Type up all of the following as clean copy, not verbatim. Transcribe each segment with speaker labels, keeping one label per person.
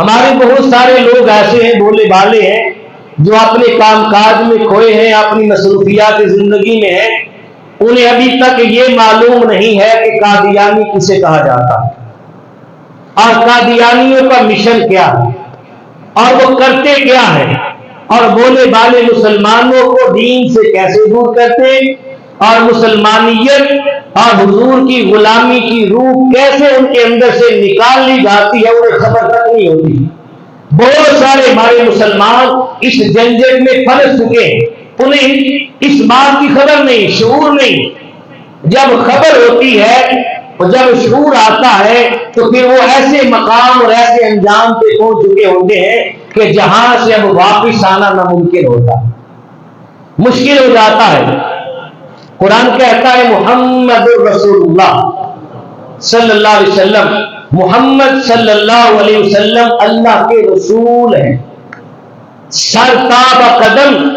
Speaker 1: ہمارے بہت سارے لوگ ایسے ہیں، بولے بالے ہیں، جو اپنے کام کاج میں کھوئے ہیں، اپنی مصروفیات زندگی میں ہیں، انہیں ابھی تک یہ معلوم نہیں ہے کہ قادیانی کسے کہا جاتا اور قادیانیوں کا مشن کیا ہے اور وہ کرتے کیا ہے، اور بولے بالے مسلمانوں کو دین سے کیسے دور کرتے اور مسلمانیت اور حضور کی غلامی کی روح کیسے ان کے اندر سے نکال لی جاتی ہے، انہیں خبر تک نہیں ہوتی۔ بہت سارے ہمارے مسلمان اس جھنجٹ میں پھنس چکے ہیں، انہیں اس بات کی خبر نہیں، شعور نہیں۔ جب خبر ہوتی ہے اور جب شعور آتا ہے تو پھر وہ ایسے مقام اور ایسے انجام پہ پہنچ چکے ہوتے ہیں کہ جہاں سے اب واپس آنا ناممکن ہوتا، مشکل ہو جاتا ہے۔ قرآن کہتا ہے محمد رسول اللہ صلی اللہ علیہ وسلم، محمد صلی اللہ علیہ وسلم اللہ کے رسول ہیں۔ سر تاب قدم،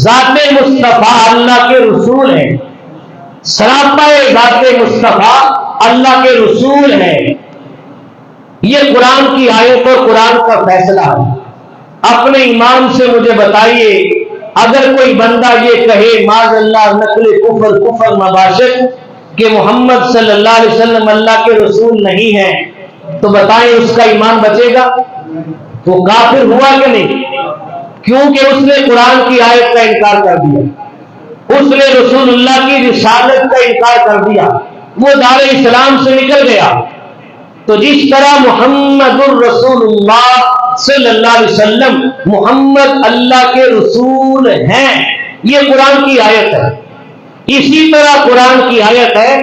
Speaker 1: ذات مصطفیٰ اللہ کے رسول ہیں، سراپا ذات مصطفیٰ اللہ کے رسول ہیں۔ یہ قرآن کی آیت اور قرآن کا فیصلہ ہے۔ اپنے ایمان سے مجھے بتائیے، اگر کوئی بندہ یہ کہے معاذ اللہ نقل کفر مباشر کہ محمد صلی اللہ علیہ وسلم اللہ کے رسول نہیں ہیں، تو بتائیں اس کا ایمان بچے گا؟ وہ کافر ہوا کہ نہیں؟ کیونکہ اس نے قرآن کی آیت کا انکار کر دیا، اس نے رسول اللہ کی رسالت کا انکار کر دیا، وہ دار اسلام سے نکل گیا۔ تو جس طرح محمد الرسول اللہ صلی اللہ علیہ وسلم محمد اللہ کے رسول ہیں، یہ قرآن کی آیت ہے، اسی طرح قرآن کی آیت ہے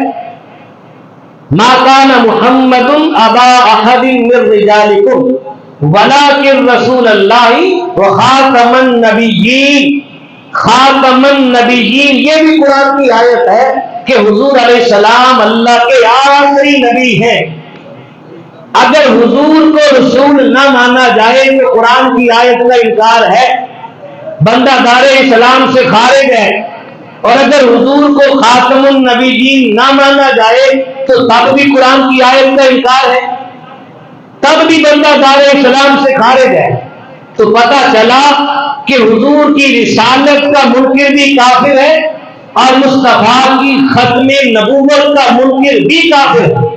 Speaker 1: ما کان محمد ابا احد من رجالکم ولکن رسول اللہ وخاتم النبیین، خاتم النبیین یہ بھی قرآن کی آیت ہے کہ حضور علیہ السلام اللہ کے آخری نبی ہیں۔ اگر حضور کو رسول نہ مانا جائے تو قرآن کی آیت کا انکار ہے، بندہ دار اسلام سے خارج ہے۔ اور اگر حضور کو خاتم النبیین نہ مانا جائے تو تب بھی قرآن کی آیت کا انکار ہے، تب بھی بندہ دار اسلام سے خارج ہے۔ تو پتہ چلا کہ حضور کی رسالت کا منکر بھی کافر ہے اور مصطفیٰ کی ختم نبوت کا منکر بھی کافر ہے۔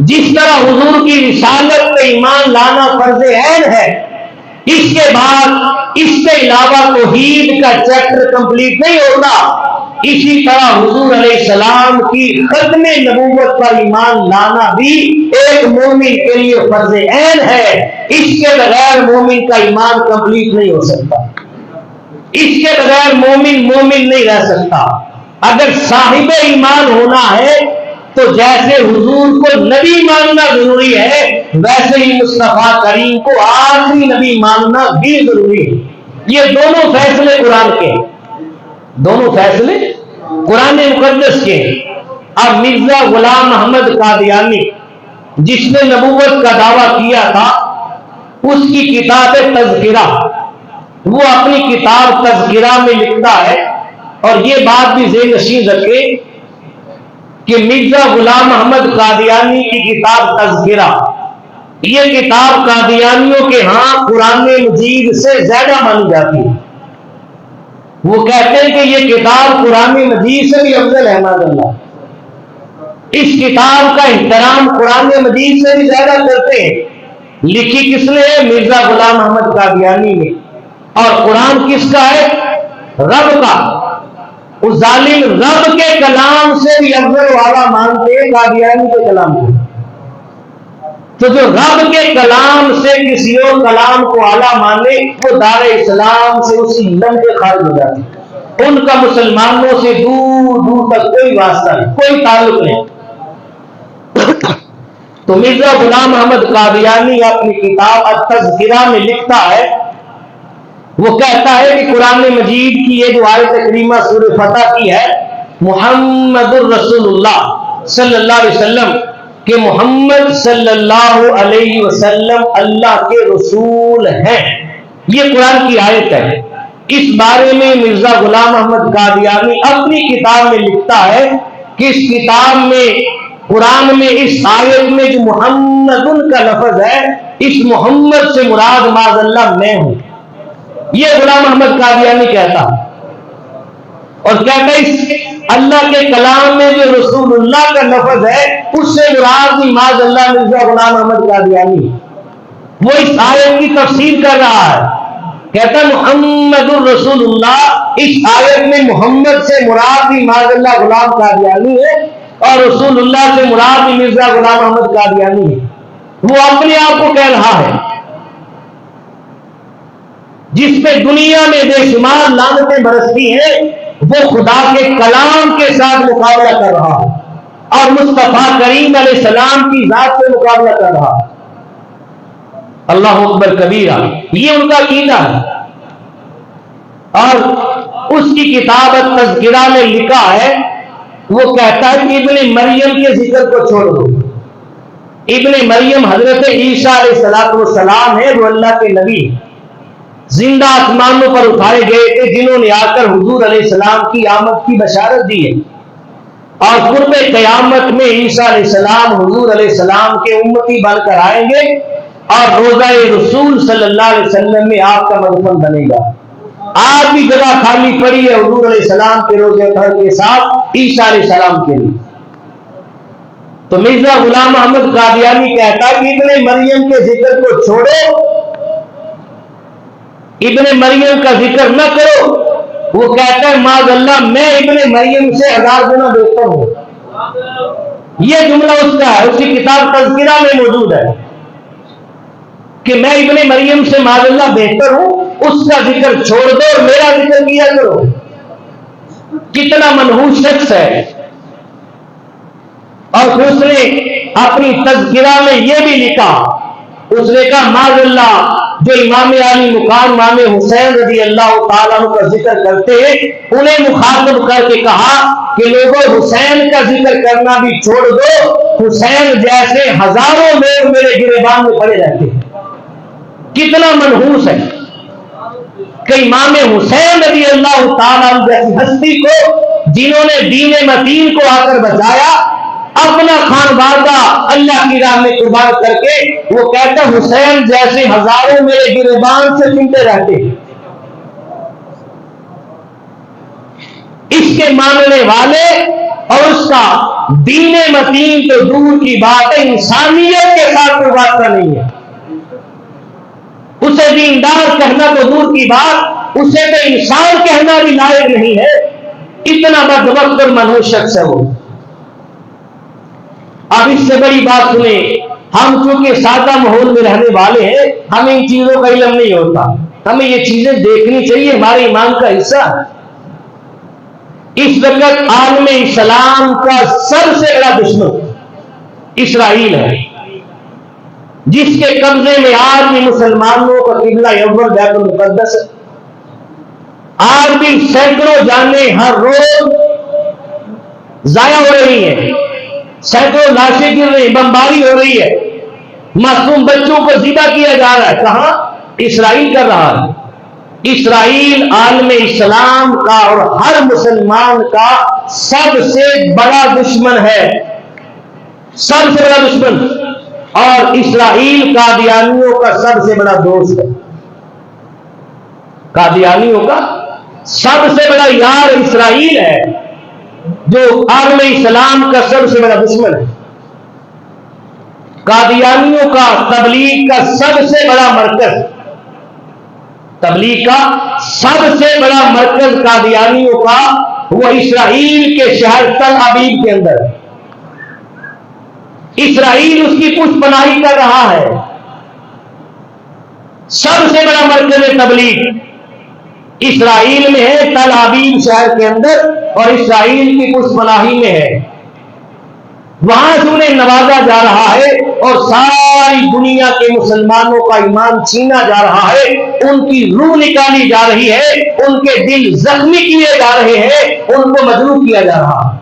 Speaker 1: جس طرح حضور کی رسالت پہ ایمان لانا فرض عین ہے، اس کے بعد اس کے علاوہ توحید کا چیپٹر کمپلیٹ نہیں ہوتا، اسی طرح حضور علیہ السلام کی ختم نبوت پر ایمان لانا بھی ایک مومن کے لیے فرض عین ہے۔ اس کے بغیر مومن کا ایمان کمپلیٹ نہیں ہو سکتا، اس کے بغیر مومن نہیں رہ سکتا۔ اگر صاحب ایمان ہونا ہے تو جیسے حضور کو نبی ماننا ضروری ہے، ویسے ہی مصطفیٰ کریم کو آخری نبی ماننا بھی ضروری ہے۔ یہ دونوں فیصلے قرآن کے، دونوں فیصلے قرآن مقدس کے۔ اب مرزا غلام محمد قادیانی جس نے نبوت کا دعویٰ کیا تھا، اس کی کتاب تذکرہ، وہ اپنی کتاب تذکرہ میں لکھتا ہے، اور یہ بات بھی ذہن نشین رکھے کہ مرزا غلام محمد قادیانی کی کتاب تذکرہ، یہ کتاب قادیانیوں کے ہاں قرآن مجید سے زیادہ مانی جاتی ہے۔ وہ کہتے ہیں کہ یہ کتاب قرآن مجید سے بھی افضل ہے، معاذ اللہ۔ اس کتاب کا احترام قرآن مجید سے بھی زیادہ کرتے ہیں۔ لکھی کس نے ہے؟ مرزا غلام محمد قادیانی نے۔ اور قرآن کس کا ہے؟ رب کا۔ اس ظالم رب کے کلام سے بھی افضل و اعلیٰ مانتے ہیں قادیانی کے کلام کو۔ تو جو رب کے کلام سے کسی اور کلام کو اعلیٰ مانے، وہ دار اسلام سے اسی لمحے خارج ہو جاتے ہیں۔ ان کا مسلمانوں سے دور دور تک کوئی واسطہ نہیں، کوئی تعلق نہیں۔ تو مرزا غلام محمد قادیانی اپنی کتاب التذکرہ میں لکھتا ہے، وہ کہتا ہے کہ قرآن مجید کی یہ جو آیت کریمہ سورہ فتح کی ہے، محمد الرسول اللہ صلی اللہ علیہ وسلم، کہ محمد صلی اللہ علیہ وسلم اللہ کے رسول ہیں، یہ قرآن کی آیت ہے۔ اس بارے میں مرزا غلام محمد قادیانی اپنی کتاب میں لکھتا ہے کہ اس کتاب میں قرآن میں اس آیت میں جو محمد کا لفظ ہے، اس محمد سے مراد معاذ اللہ میں ہوں، یہ غلام احمد قادیانی کہتا، اور کہتا اس اللہ کے کلام میں جو رسول اللہ کا لفظ ہے اس سے مراد بھی معاذ اللہ مرزا غلام احمد قادیانی، وہ اس آیت کی تفسیر کر رہا ہے، کہتا محمد الرسول اللہ، اس آیت میں محمد سے مراد بھی معاذ اللہ غلام قادیانی ہے، اور رسول اللہ سے مراد بھی مرزا غلام احمد قادیانی ہے۔ وہ اپنے آپ کو کہہ رہا ہے، جس پہ دنیا میں بے شمار لعنتیں برستی ہیں، وہ خدا کے کلام کے ساتھ مقابلہ کر رہا ہے اور مصطفیٰ کریم علیہ السلام کی ذات سے مقابلہ کر رہا ہے۔ اللہ اکبر کبیرہ، یہ ان کا عقیدہ ہے۔ اور اس کی کتاب تذکرہ میں لکھا ہے، وہ کہتا ہے کہ ابن مریم کے ذکر کو چھوڑ دو۔ ابن مریم حضرت عیسیٰ علیہ السلام ہے، وہ اللہ کے نبی زندہ آسمانوں پر اٹھائے گئے تھے، جنہوں نے آ کر حضور علیہ السلام کی آمد کی بشارت دی ہے، اور قرب قیامت میں عیسیٰ علیہ السلام حضور علیہ السلام کے امتی بن کر آئیں گے، اور روضہ رسول صلی اللہ علیہ وسلم میں آپ کا مدفن بنے گا۔ آج بھی جگہ خالی پڑی ہے حضور علیہ السلام کے روضہ طاہر کے ساتھ عیسیٰ علیہ السلام کے لیے۔ تو مرزا غلام احمد قادیانی کہتا ہے کہ ابن مریم کے ذکر کو چھوڑو، ابن مریم کا ذکر نہ کرو۔ وہ کہتا ہے معاذ اللہ میں ابن مریم سے 1000 گنا بہتر ہوں۔ یہ جملہ اس کا ہے، اس کی کتاب تذکرہ میں موجود ہے کہ میں ابن مریم سے معاذ اللہ بہتر ہوں، اس کا ذکر چھوڑ دو اور میرا ذکر کیا کرو۔ کتنا منحوس شخص ہے۔ اور پھر اس نے اپنی تذکرہ میں یہ بھی لکھا، اس نے کہا معاذ اللہ جو امام علی مقام امام حسین رضی اللہ تعالیٰ عنہ کا ذکر کرتے ہیں، انہیں مخاطب کر کے کہا کہ لوگوں حسین کا ذکر کرنا بھی چھوڑ دو، حسین جیسے ہزاروں لوگ میرے گریبان میں پڑے رہتے ہیں۔ کتنا منحوس ہے کہ امام حسین رضی اللہ تعالیٰ عنہ جیسی ہستی کو، جنہوں نے دین متین کو آ کر بچایا، اپنا خانوادہ اللہ کی راہ میں قربان کر کے، وہ کہتا حسین جیسے ہزاروں میرے گریبان سے چمٹے رہتے ہیں۔ اس کے ماننے والے اور اس کا دین متین تو دور کی بات ہے، انسانیت کے ساتھ کوئی واسطہ نہیں ہے۔ اسے دیندار کہنا تو دور کی بات، اسے تو انسان کہنا بھی لائق نہیں ہے۔ اتنا بدبخت اور منحوس شخص ہے وہ۔ اب اس سے بڑی بات سنیں، ہم چونکہ سادہ ماحول میں رہنے والے ہیں، ہمیں ان چیزوں کا علم نہیں ہوتا، ہمیں یہ چیزیں دیکھنی چاہیے، ہمارے ایمان کا حصہ ہے۔ اس وقت عالم اسلام کا سب سے بڑا دشمن اسرائیل ہے، جس کے قبضے میں آج بھی مسلمانوں کا قبلہ اول بیت المقدس ہے۔ آج بھی سینکڑوں جانیں ہر روز ضائع ہو رہی ہیں، سینکڑوں لاشیں گر رہی، بمباری ہو رہی ہے، معصوم بچوں کو ذبح کیا جا رہا ہے۔ کہاں؟ اسرائیل کر رہا ہے۔ اسرائیل عالم اسلام کا اور ہر مسلمان کا سب سے بڑا دشمن ہے، سب سے بڑا دشمن، اور اسرائیل قادیانیوں کا سب سے بڑا دوست ہے۔ قادیانیوں کا سب سے بڑا یار اسرائیل ہے، جو عالم اسلام کا سب سے بڑا دشمن ہے۔ قادیانیوں کا تبلیغ کا سب سے بڑا مرکز، تبلیغ کا سب سے بڑا مرکز قادیانیوں کا وہ اسرائیل کے شہر تل ابیب کے اندر ہے۔ اسرائیل اس کی پشت پناہی کر رہا ہے۔ سب سے بڑا مرکز تبلیغ اسرائیل میں ہے، تل ابیب شہر کے اندر، اور اسرائیل کی پشت پناہی میں ہے۔ وہاں سے انہیں نوازا جا رہا ہے، اور ساری دنیا کے مسلمانوں کا ایمان چھینا جا رہا ہے، ان کی روح نکالی جا رہی ہے، ان کے دل زخمی کیے جا رہے ہیں، ان کو مجروح کیا جا رہا ہے۔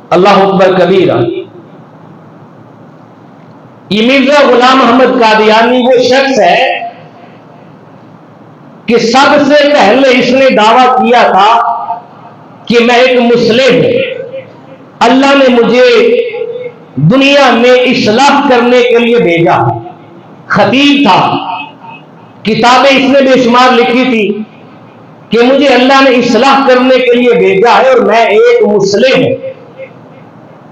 Speaker 1: اللہ اکبر کبیرہ۔ یہ مرزا غلام احمد قادیانی وہ شخص ہے کہ سب سے پہلے اس نے دعویٰ کیا تھا کہ میں ایک مسلم ہوں، اللہ نے مجھے دنیا میں اصلاح کرنے کے لیے بھیجا. خطیب تھا, کتابیں اس نے بے شمار لکھی تھی کہ مجھے اللہ نے اصلاح کرنے کے لیے بھیجا ہے اور میں ایک مصلح ہوں.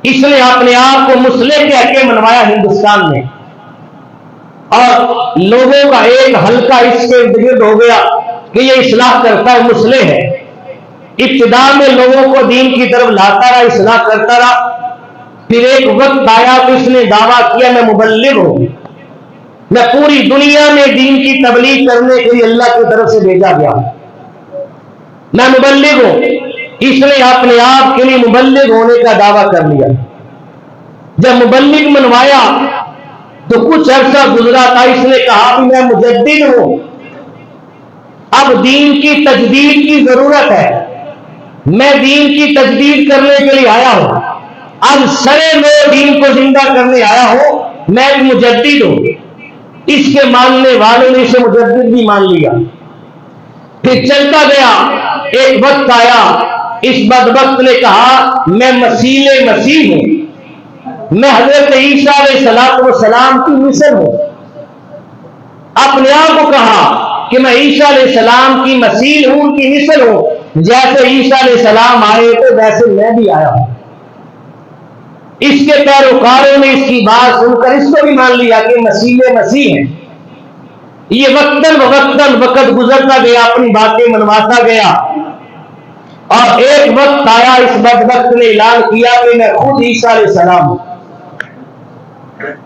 Speaker 1: اس نے اپنے آپ کو مصلح کہہ کے منوایا ہندوستان میں, اور لوگوں کا ایک حلقہ اس کے ارد گرد ہو گیا کہ یہ اصلاح کرتا ہے, مصلح ہے. ابتدا میں لوگوں کو دین کی طرف لاتا رہا, اصلاح کرتا رہا. پھر ایک وقت آیا تو اس نے دعویٰ کیا میں مبلغ ہوں, میں پوری دنیا میں دین کی تبلیغ کرنے کے لیے اللہ کی طرف سے بھیجا گیا, میں مبلغ ہوں. اس نے اپنے آپ کے لیے مبلغ ہونے کا دعویٰ کر لیا. جب مبلغ منوایا تو کچھ عرصہ گزرا تھا, اس نے کہا کہ میں مجدد ہوں, اب دین کی تجدید کی ضرورت ہے, میں دین کی تجدید کرنے کے لیے آیا ہوں, اب سرے نو دین کو زندہ کرنے آیا ہوں, میں مجدد ہوں. اس کے ماننے والوں نے اسے مجدد بھی مان لیا. پھر چلتا گیا, ایک وقت آیا, اس بدبخت نے کہا میں مسیح ہوں, میں حضرت عیسیٰ علیہ السلام کی مثل ہوں. اپنے آپ کو کہا کہ میں عیسیٰ علیہ السلام کی مثیل ہوں, ان کی مثل ہوں, جیسے عیسیٰ علیہ السلام آئے تھے ویسے میں بھی آیا ہوں. اس کے پیروکاروں نے اس کی بات سن کر اس کو بھی مان لیا کہ مسیح ہیں. یہ وقتاً وقت گزرتا گیا, اپنی باتیں منواتا گیا, اور ایک وقت آیا اس بدبخت نے اعلان کیا کہ میں خود عیسیٰ علیہ السلام ہوں.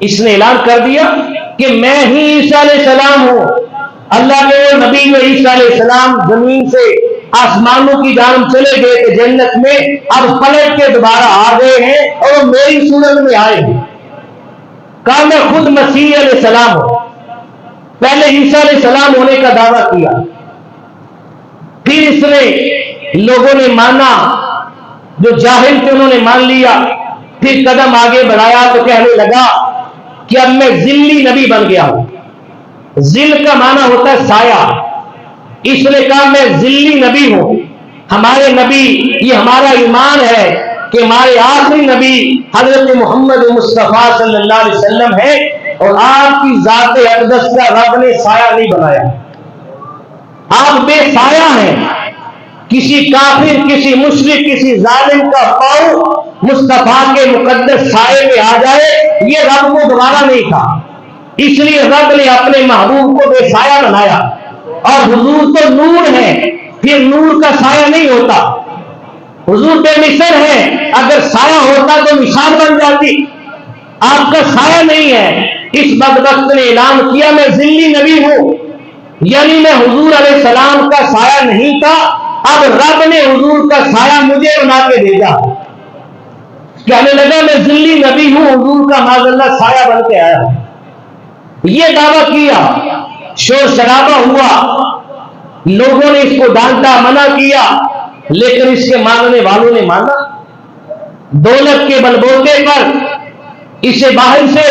Speaker 1: اس نے اعلان کر دیا کہ میں ہی عیسیٰ علیہ السلام ہوں. اللہ کے وہ نبی میں عیسیٰ علیہ السلام زمین سے آسمانوں کی جانب چلے گئے تھے جنت میں, اب پلٹ کے دوبارہ آ گئے ہیں اور وہ میری صورت میں آئے ہیں. کہا میں خود مسیح علیہ السلام ہوں. پہلے عیسیٰ علیہ السلام ہونے کا دعویٰ کیا, پھر اس نے لوگوں نے مانا, جو جاہل تھے انہوں نے مان لیا. پھر قدم آگے بڑھایا تو کہنے لگا کہ اب میں ذلی نبی بن گیا ہوں. ذل کا معنی ہوتا ہے سایہ. اس نے کہا میں ذلی نبی ہوں. ہمارے نبی, یہ ہمارا ایمان ہے کہ ہمارے آخری نبی حضرت محمد مصطفیٰ صلی اللہ علیہ وسلم ہے, اور آپ کی ذات اقدس کا رب نے سایہ نہیں بنایا. آپ بے سایہ ہیں. کسی کافر, کسی مشرک, کسی ظالم کا پاؤں مصطفیٰ کے مقدس سائے میں آ جائے, یہ رب کو دوبارہ نہیں تھا. اس لیے رب نے اپنے محبوب کو بے سایہ بنایا. اور حضور تو نور ہے, پھر نور کا سایہ نہیں ہوتا. حضور بے مثل ہے, اگر سایہ ہوتا تو مثال بن جاتی. آپ کا سایہ نہیں ہے. اس بدبخت نے اعلان کیا میں ذلی نبی ہوں, یعنی میں حضور علیہ السلام کا سایہ نہیں تھا, اب رب نے حضور کا سایہ مجھے بنا کے بھیجا. کہنے لگا میں ذلی نبی ہوں, حضور کا معاذ اللہ سایہ بن کے آیا. یہ دعویٰ کیا, شور شرابہ ہوا, لوگوں نے اس کو ڈانٹا, منع کیا, لیکن اس کے ماننے والوں نے مانا. دولت کے بلبوتے پر اسے باہر سے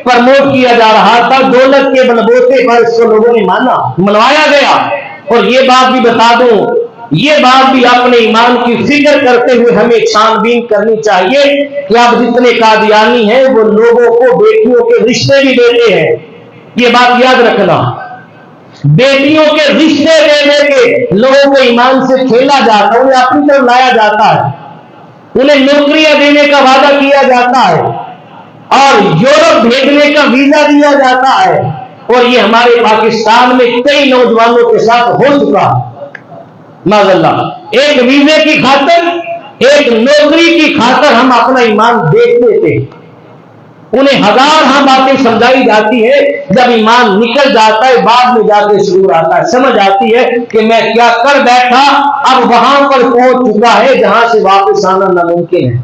Speaker 1: پرموٹ کیا جا رہا تھا, دولت کے بلبوتے پر اس کو لوگوں نے مانا, منوایا گیا. اور یہ بات بھی بتا دوں, یہ بات بھی اپنے ایمان کی فکر کرتے ہوئے ہمیں چھان بین کرنی چاہیے کہ آپ جتنے قادیانی ہیں وہ لوگوں کو بیٹیوں کے رشتے بھی دیتے ہیں. یہ بات یاد رکھنا, بیٹیوں کے رشتے دے دے کے لوگوں کو ایمان سے کھیلا جاتا ہے, انہیں اپنی طرف لایا جاتا ہے, انہیں نوکریاں دینے کا وعدہ کیا جاتا ہے, اور یورپ بھیجنے کا ویزا دیا جاتا ہے. اور یہ ہمارے پاکستان میں کئی نوجوانوں کے ساتھ ہو چکا. معاذ اللہ, ایک ویزے کی خاطر, ایک نوکری کی خاطر ہم اپنا ایمان بیچ دیتے. انہیں ہزار ہاں باتیں سمجھائی جاتی ہے, جب ایمان نکل جاتا ہے بعد میں جا کے شعور آتا ہے, سمجھ آتی ہے کہ میں کیا کر بیٹھا, اب وہاں پر پہنچ چکا ہے جہاں سے واپس آنا ناممکن ہے.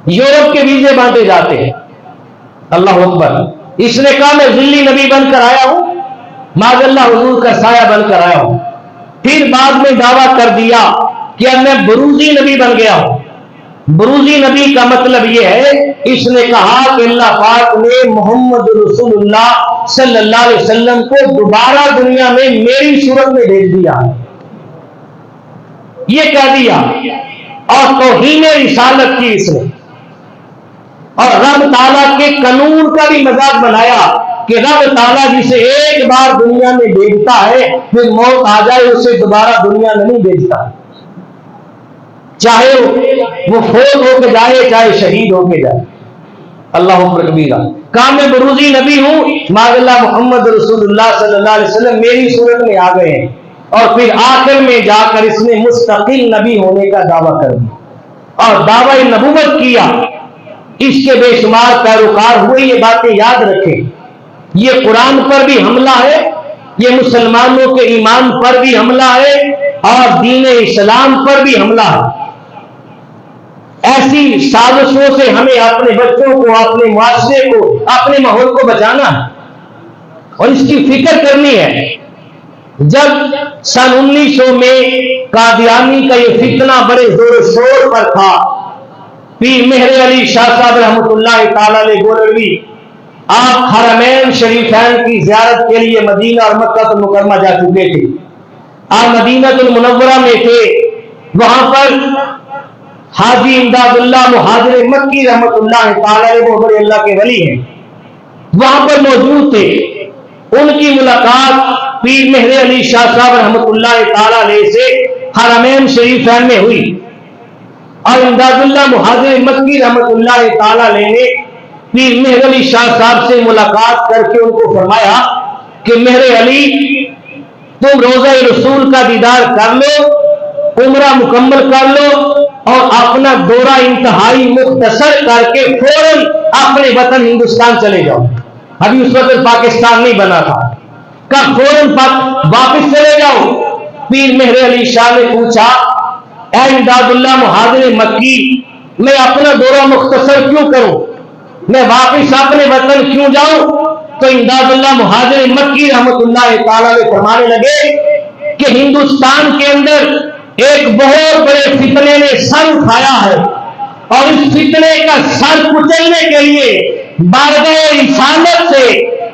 Speaker 1: یورپ کے ویزے بانٹے جاتے ہیں. اللہ اکبر. اس نے کہا میں ذلی نبی بن کر آیا ہوں, معاذ اللہ حضور کا سایہ بن کر آیا ہوں. پھر بعد میں دعویٰ کر دیا کہ اب میں بروزی نبی بن گیا ہوں. بروزی نبی کا مطلب یہ ہے, اس نے کہا کہ اللہ پاک نے محمد رسول اللہ صلی اللہ علیہ وسلم کو دوبارہ دنیا میں میری صورت میں بھیج دیا. یہ کہہ دیا اور توہین رسالت کی اس نے، اور رب تعالیٰ کے قانون کا بھی مذاق بنایا کہ رب تعالیٰ جسے ایک بار دنیا میں بھیجتا ہے پھر موت آ جائے اسے دوبارہ دنیا میں نہیں بھیجتا، چاہے وہ فوت ہو کے جائے چاہے شہید ہو کے جائے۔ اللہ اکبر کبیرہ۔ کام میں بروزی نبی ہوں، معاذ اللہ محمد رسول اللہ صلی اللہ علیہ وسلم میری صورت میں آ گئے ہیں، اور پھر آخر میں جا کر اس نے مستقل نبی ہونے کا دعویٰ کر دیا اور دعوی نبوت کیا۔ اس کے بے شمار پیروکار ہوئے، یہ باتیں یاد رکھیں۔ یہ قرآن پر بھی حملہ ہے، یہ مسلمانوں کے ایمان پر بھی حملہ ہے، اور دین اسلام پر بھی حملہ ہے۔ ایسی سازشوں سے ہمیں اپنے بچوں کو، اپنے معاشرے کو، اپنے ماحول کو بچانا ہے اور اس کی فکر کرنی ہے۔ جب سن 1900 میں قادیانی کا یہ فتنہ بڑے زور و شور پر تھا، پیر مہر علی شاہ صاحب رحمۃ اللہ تعالی علیہ گولروی، آپ حرمین شریفین کی زیارت کے لیے مدینہ اور مکہ المکرمہ جا چکے تھے۔ آپ مدینہ المنورہ میں تھے، وہاں پر حاجی امداد اللہ مہاجر مکی رحمۃ اللہ تعالی علیہ، وہ بڑے اللہ کے ولی ہیں، وہاں پر موجود تھے۔ ان کی ملاقات پیر مہر علی شاہ صاحب رحمۃ اللہ تعالی علیہ سے حرمین شریفین میں ہوئی، اور امداد اللہ مہاجر مکی رحمۃ اللہ تعالی علیہ نے پیر مہر علی شاہ صاحب سے ملاقات کر کے ان کو فرمایا کہ مہر علی، تم روضہ رسول کا دیدار کر لو، عمرہ مکمل کر لو، اور اپنا دورہ انتہائی مختصر کر کے فوراً اپنے وطن ہندوستان چلے جاؤ۔ ابھی اس وقت پاکستان نہیں بنا تھا، کب فوراً واپس چلے جاؤ۔ پیر مہر علی شاہ نے پوچھا، اے امداد اللہ مہاجر مکی، میں اپنا دورہ مختصر کیوں کروں، میں واپس اپنے وطن کیوں جاؤں؟ تو امداد اللہ مہاجر مکی رحمۃ اللہ تعالی علیہ فرمانے لگے کہ ہندوستان کے اندر ایک بہت بڑے فتنے نے سر اٹھایا ہے، اور اس فتنے کا سر کچلنے کے لیے بارگاہ رسالت سے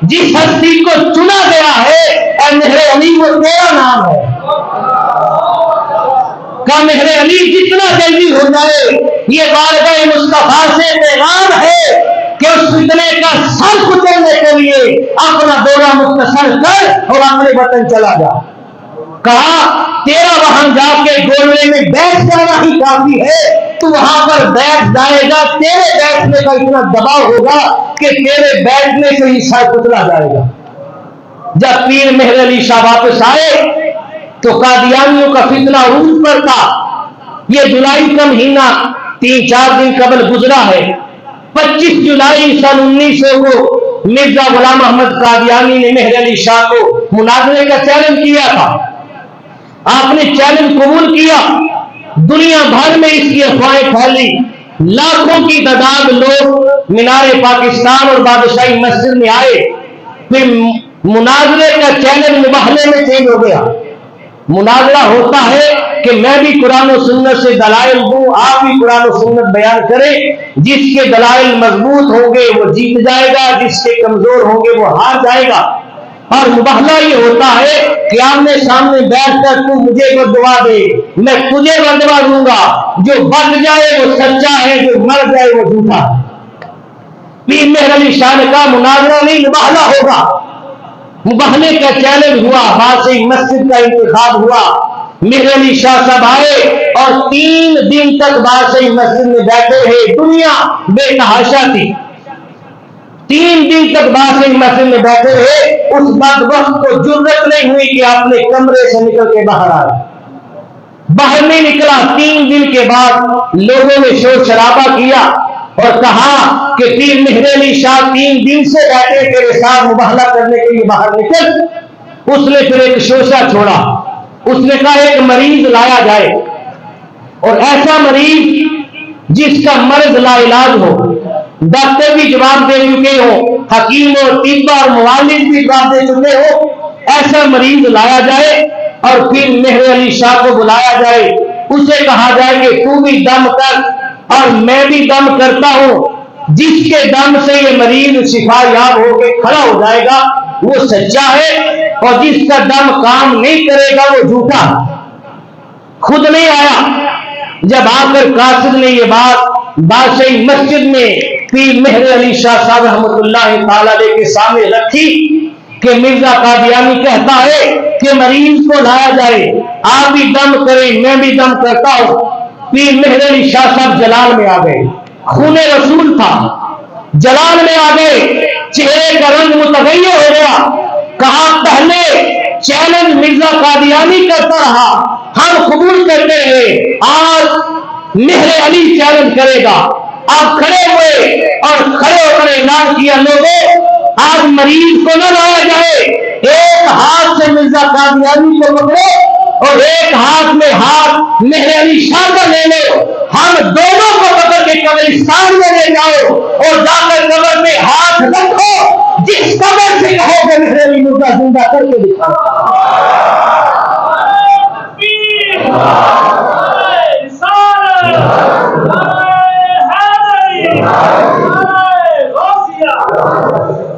Speaker 1: جس ہستی کو چنا گیا ہے، اے مہر علی، وہ تیرا نام ہے۔ کہ مہر علی جتنا جلدی ہو جائے، یہ بارگاہ مصطفیٰ سے پیغام ہے کہ اس فتنے کا سر کچلنے کے لیے اپنا دورہ مختصر کر اور اپنے وطن چلا جا۔ کہا تیرا وہاں جا کے گولوے میں بیٹھ جانا ہی کافی ہے، تو وہاں پر بیٹھ جائے گا، تیرے بیٹھنے کا اتنا دباؤ ہوگا کہ تیرے بیٹھنے سے ہی سر کچلا جائے گا۔ جب پیر مہر علی شاہ واپس آئے تو قادیانیوں کا فتنہ عروج پر تھا۔ یہ جولائی کا مہینہ 3-4 دن قبل گزرا ہے۔ 25 جولائی سن 1900 کو مرزا غلام احمد قادیانی نے مہر علی شاہ کو مناظرے کا چیلنج کیا تھا۔ آپ نے چیلنج قبول کیا، دنیا بھر میں اس کی افواہیں پھیلی، لاکھوں کی تعداد لوگ مینار پاکستان اور بادشاہی مسجد میں آئے۔ پھر مناظرے کا چیلنج مباحلے میں چینج ہو گیا۔ مناظرہ ہوتا ہے کہ میں بھی قرآن و سنت سے دلائل دوں، آپ بھی قرآن و سنت بیان کریں، جس کے دلائل مضبوط ہوں گے وہ جیت جائے گا، جس کے کمزور ہوں گے وہ ہار جائے گا۔ اور مباحلہ یہ ہوتا ہے کہ آمنے سامنے بیٹھ کر تو مجھے بددعا دے، میں تجھے بددعا دوں گا، جو بچ جائے وہ سچا ہے، جو مر جائے وہ جھوٹا ہے۔ پیر مہر علی شاہ نے کہا مناظرہ نہیں، مباحلہ ہوگا۔ مباحلے کا چیلنج ہوا، بادشاہی مسجد کا انتخاب ہوا۔ مہر علی شاہ صاحب آئے اور 3 دن تک بادشاہی مسجد میں بیٹھے رہے، دنیا بے تحاشا تھی۔ 3 دن تک بادشاہی مسجد میں بیٹھے رہے، اس بدبخت کو جرأت نہیں ہوئی کہ اپنے کمرے سے نکل کے باہر آئے۔ باہر نہیں نکلا۔ 3 دن کے بعد لوگوں نے شور شرابہ کیا اور کہا کہ پیر مہر علی شاہ 3 دن سے بیٹھے تیرے ساتھ مباحلہ کرنے کے لیے باہر نکل۔ اس نے پھر ایک شوشہ چھوڑا، اس نے کہا ایک مریض لایا جائے، اور ایسا مریض جس کا مرض لا علاج ہو، ڈاکٹر بھی جواب دے چکے ہو، حکیم اور طبیب اور معالج بھی جواب دے چکے ہو، ایسا مریض لایا جائے اور پھر مہر علی شاہ کو بلایا جائے، اسے کہا جائے کہ تو بھی دم کر اور میں بھی دم کرتا ہوں، جس کے دم سے یہ مریض شفا یاب ہو کے کھڑا ہو جائے گا وہ سچا ہے، اور جس کا دم کام نہیں کرے گا وہ جھوٹا۔ خود نہیں آیا، جب آ کر قاصد نے یہ بات بادشاہی مسجد میں پیر مہر علی شاہ صاحب رحمۃ اللہ تعالی علیہ کے سامنے رکھی کہ مرزا قادیانی کہتا ہے کہ مریض کو لایا جائے، آپ بھی دم کریں میں بھی دم کرتا ہوں، پیر مہر علی شاہ صاحب جلال میں آ گئے، خون رسول تھا، جلال میں آ گئے، چہرے کا رنگ متغیر ہو گیا، کہا پہلے چیلنج مرزا قادیانی کرتا رہا، ہم قبول کرتے ہیں، آج مہر علی چیلنج کرے گا۔ آپ کھڑے ہوئے اور کھڑے ہو کر اعلان کیا، لوگوں آج مریض کو نہ لایا جائے، ایک ہاتھ سے مرزا قادیانی کو پکڑو اور ایک ہاتھ میں ہاتھ مہر علی شاہ کا لے لو، ہم دونوں کو پکڑ کے قبرستان میں لے جاؤ اور جا کر قبر میں ہاتھ رکھو، جس قبر سے کہو کہ مہر علی مرزا زندہ کر کے دکھاؤ۔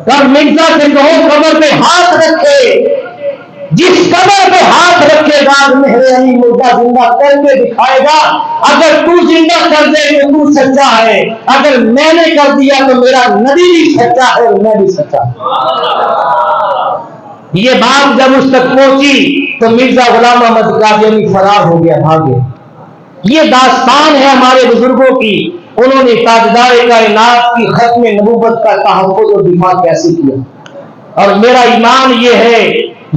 Speaker 1: تب مرزا سے کہو قبر پہ ہاتھ رکھے، جس قبر پہ ہاتھ رکھے گا مہر علی مرزا زندہ کر کے دکھائے گا، اگر تو زندہ کر دے تو تو سچا ہے، اگر میں نے کر دیا تو میرا نبی بھی سچا ہے اور میں بھی سچا ہوں۔ یہ بات جب اس تک پہنچی تو مرزا غلام احمد قادیانی فرار ہو گیا، بھاگ گیا۔ یہ داستان ہے ہمارے بزرگوں کی، انہوں نے تاجدار کائنات کی ختم نبوت کا تحفظ اور دفاع کیسے کیا۔ اور میرا ایمان یہ ہے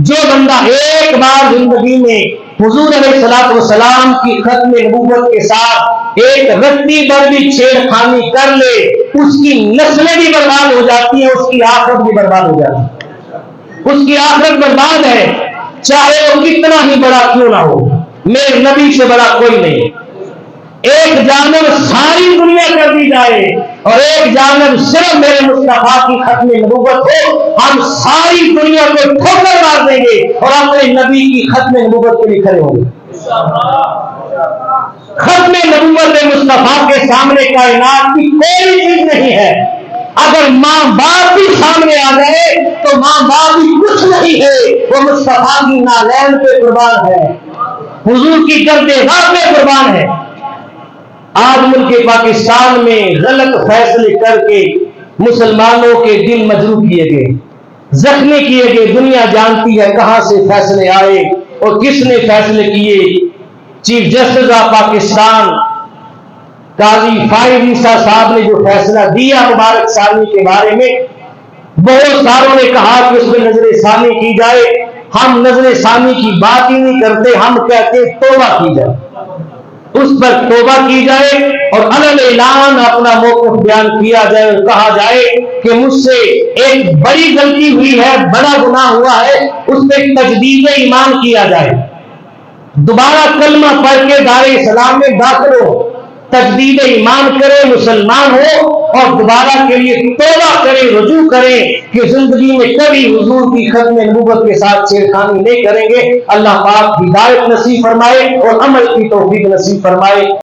Speaker 1: جو بندہ ایک بار زندگی میں حضور علیہ الصلوۃ والسلام کی ختم نبوت کے ساتھ ایک رتی بھر بھی چھیڑ خانی کر لے، اس کی نسلیں بھی برباد ہو جاتی ہیں، اس کی آخرت بھی برباد ہو جاتی ہے، اس کی آخرت برباد ہے، چاہے وہ کتنا ہی بڑا کیوں نہ ہو، میرے نبی سے بڑا کوئی نہیں۔ ایک جانب ساری دنیا کر دی جائے اور ایک جانب صرف میرے مصطفیٰ کی ختم نبوت ہو، ہم ساری دنیا کو ٹھوکر مار دیں گے اور اپنے نبی کی ختم نبوت کے لیے کھڑے ہوں گے۔ ختم نبوت مصطفیٰ کے سامنے کائنات کی کوئی چیز نہیں ہے۔ اگر ماں باپ بھی سامنے آ گئے تو ماں باپ بھی کچھ نہیں ہے، وہ مصطفیٰ کی نالین پہ قربان ہے، حضور کی گردِ راہ پہ قربان ہے۔ آج ملک پاکستان میں غلط فیصلے کر کے مسلمانوں کے دل مجروح کیے گئے، زخمی کیے گئے، دنیا جانتی ہے کہاں سے فیصلے آئے اور کس نے فیصلے کیے۔ چیف جسٹس آف پاکستان قاضی فائز عیسیٰ صاحب نے جو فیصلہ دیا مبارک ثانی کے بارے میں، بہت ساروں نے کہا کہ اس میں نظر ثانی کی جائے، ہم نظر ثانی کی بات ہی نہیں کرتے، ہم کہتے توبہ کی جائے، اس پر توبہ کی جائے اور علن اعلان اپنا موقف بیان کیا جائے اور کہا جائے کہ مجھ سے ایک بڑی غلطی ہوئی ہے، بڑا گناہ ہوا ہے، اس پہ تجدید ایمان کیا جائے، دوبارہ کلمہ پڑھ کے دار اسلام میں داخل ہو، تجدید ایمان کرے، مسلمان ہو اور دوبارہ کے لیے توبہ کرے، رجوع کرے کہ زندگی میں کبھی حضور کی ختم نبوت کے ساتھ چھیڑخانی نہیں کریں گے۔ اللہ پاک ہدایت نصیب فرمائے اور عمل کی توفیق نصیب فرمائے۔